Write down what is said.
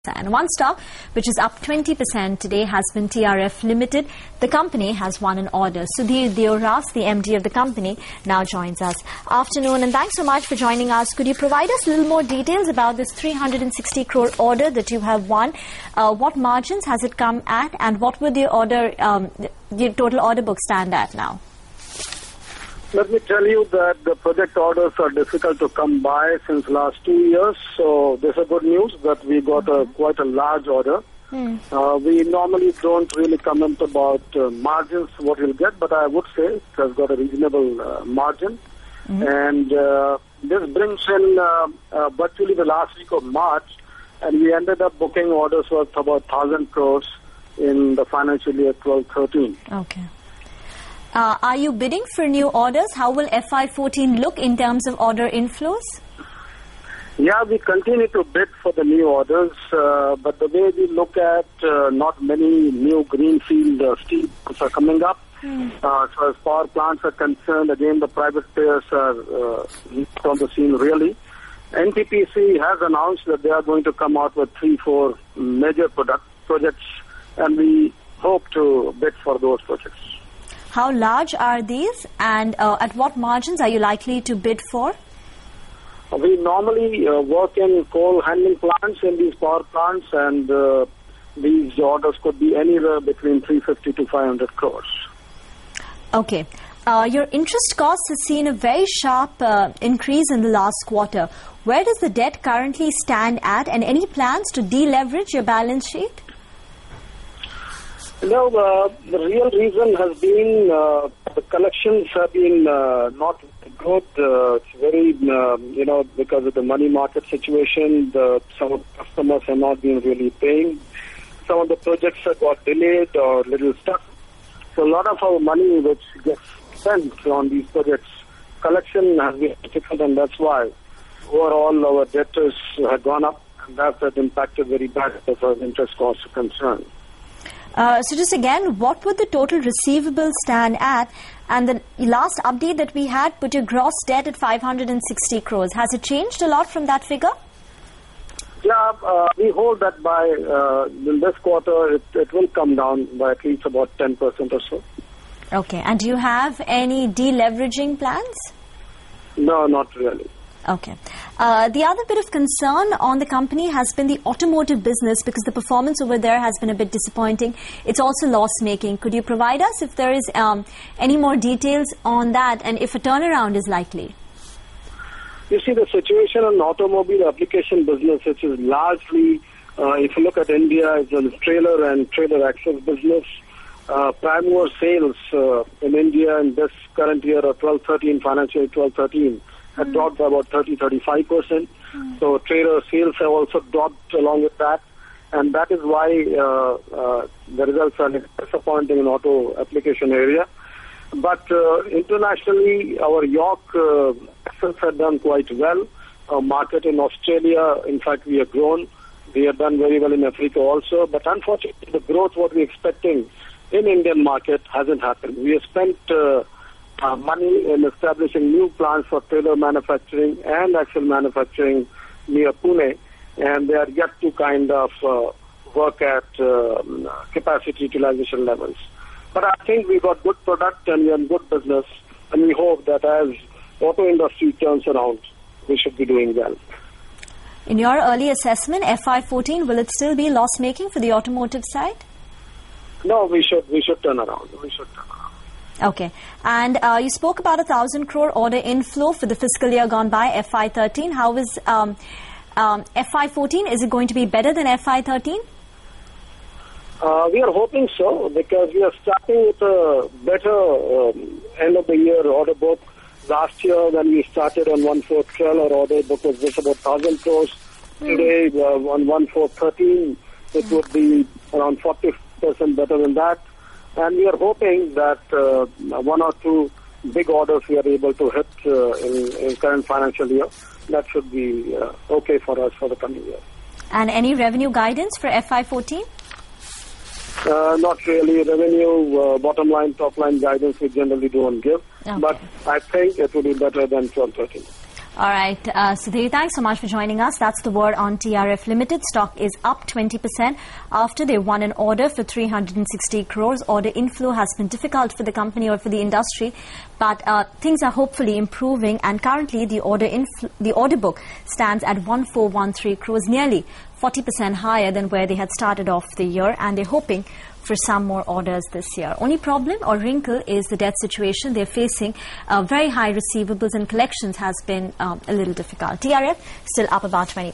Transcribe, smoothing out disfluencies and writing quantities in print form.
And one stock which is up 20% today has been TRF Limited. The company has won an order. Sudhir Deoras, the MD of the company, now joins us. Afternoon, and thanks so much for joining us. Could you provide us a little more details about this 360 crore order that you have won? What margins has it come at, and what would the order, the total order book stand at now? Let me tell you that the project orders are difficult to come by since last 2 years. So this is good news that we got quite a large order. We normally don't really comment about margins, what we'll get, but I would say it has got a reasonable margin. And this brings in virtually the last week of March, and we ended up booking orders worth about 1,000 crores in the financial year 12-13. Okay. Are you bidding for new orders? How will FY14 look in terms of order inflows? Yeah, we continue to bid for the new orders, but the way we look at not many new greenfield steel plants are coming up. So as power plants are concerned, again, the private players are not on the scene really. NTPC has announced that they are going to come out with 3-4 major projects, and we hope to bid for those projects. How large are these, and at what margins are you likely to bid for? We normally work in coal handling plants in these power plants, and these orders could be anywhere between 350 to 500 crores. Okay. Your interest cost has seen a very sharp increase in the last quarter. Where does the debt currently stand at, and any plans to deleverage your balance sheet? No, the real reason has been the collections have been not good. It's very, because of the money market situation, some of the customers have not been really paying. Some of the projects have got delayed or little stuck. So a lot of our money which gets spent on these projects, collection has been difficult, and that's why overall our debtors have gone up, and that has impacted very bad as far as interest costs are concerned. So just again, what would the total receivables stand at? And the last update that we had put your gross debt at 560 crores. Has it changed a lot from that figure? Yeah, we hold that by in this quarter it will come down by at least about 10% or so. Okay, and do you have any deleveraging plans? No, not really. Okay. The other bit of concern on the company has been the automotive business, because the performance over there has been a bit disappointing. It's also loss-making. Could you provide us if there is any more details on that, and if a turnaround is likely? You see, the situation in automobile application business, which is largely, if you look at India, it's a trailer and trailer access business. Prime mover sales in India in this current year of 12-13, financial year 12-13, had dropped by about 30-35%. So trailer sales have also dropped along with that, and that is why the results are disappointing in auto application area. But internationally, our York assets have done quite well. Our market in Australia, in fact, we have grown. We have done very well in Africa also. But unfortunately, the growth what we're expecting in Indian market hasn't happened. We have spent money in establishing new plants for trailer manufacturing and axle manufacturing near Pune, and they are yet to kind of work at capacity utilization levels. But I think we got good product and we are in good business, and we hope that as auto industry turns around, we should be doing well. In your early assessment, FY14, will it still be loss-making for the automotive side? No, we should turn around. We should turn around. Okay. And you spoke about 1,000 crore order inflow for the fiscal year gone by, FY13. How is FY14? Is it going to be better than FY13? We are hoping so, because we are starting with a better end of the year order book. Last year when we started on 1/4/12, our order book was just about 1,000 crores. Today on 1/4/13, it would be around 40% better than that. And we are hoping that 1 or 2 big orders we are able to hit in current financial year. That should be okay for us for the coming year. And any revenue guidance for FY14? Not really. Revenue, bottom line, top line guidance we generally don't give. Okay. But I think it will be better than 12-13. All right, Sudhir, thanks so much for joining us. That's the word on TRF Limited. Stock is up 20% after they won an order for 360 crores. Order inflow has been difficult for the company or for the industry, but things are hopefully improving, and currently the order book stands at 1413 crores, nearly 40% higher than where they had started off the year, and they're hoping for some more orders this year. Only problem or wrinkle is the debt situation. They're facing very high receivables, and collections has been a little difficult. TRF still up about 20%.